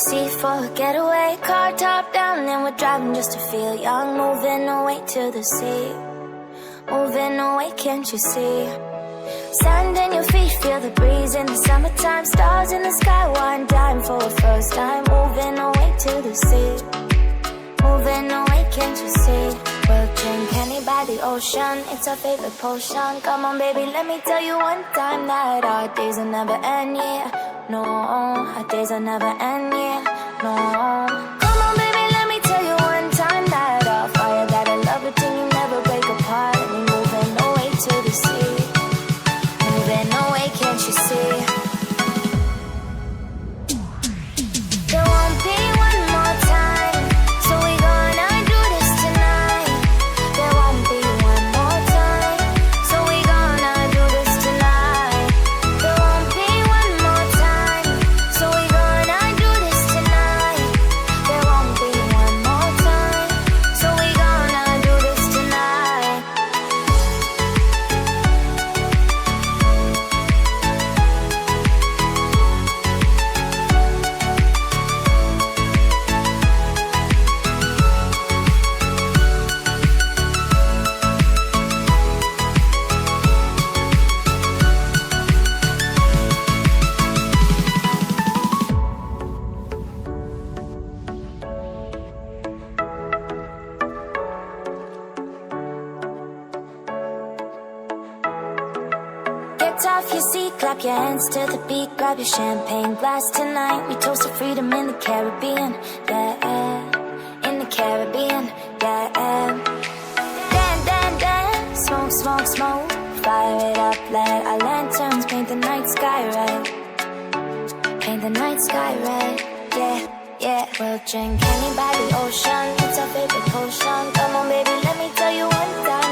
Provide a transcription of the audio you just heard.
sea for a getaway. Car top down and we're driving just to feel young. Moving away to the sea, moving away, can't you see? Sand in your feet, feel the breeze in the summertime. Stars in the sky, one dime for a first time. Moving away to the sea, moving away, can't you see? We'll drink honey by the ocean, it's our favorite potion. Come on baby, let me tell you one time that our days will never end, yeah. No, our days will never end, yeah. No. Come on baby, let me tell you one time that our fire, that I love it till you never break apart. And we're moving away to the sea, moving away, can't you see? There won't be one more time, so we gonna do this tonight. There won't be one more time, so we gonna do this tonight. There won't be one more time, so we gonna do this tonight. There won't be one more time, so we gonna do this tonight. Get off your seat, clap your hands to the beat. Grab your champagne glass tonight. We toast to freedom in the Caribbean, yeah. In the Caribbean, yeah. Dan, dan, dan, smoke, smoke, smoke. Fire it up, let our lanterns paint the night sky red. Paint the night sky red, yeah, yeah. We'll drink honey by the ocean, it's our favorite potion. Come on baby, let me tell you one time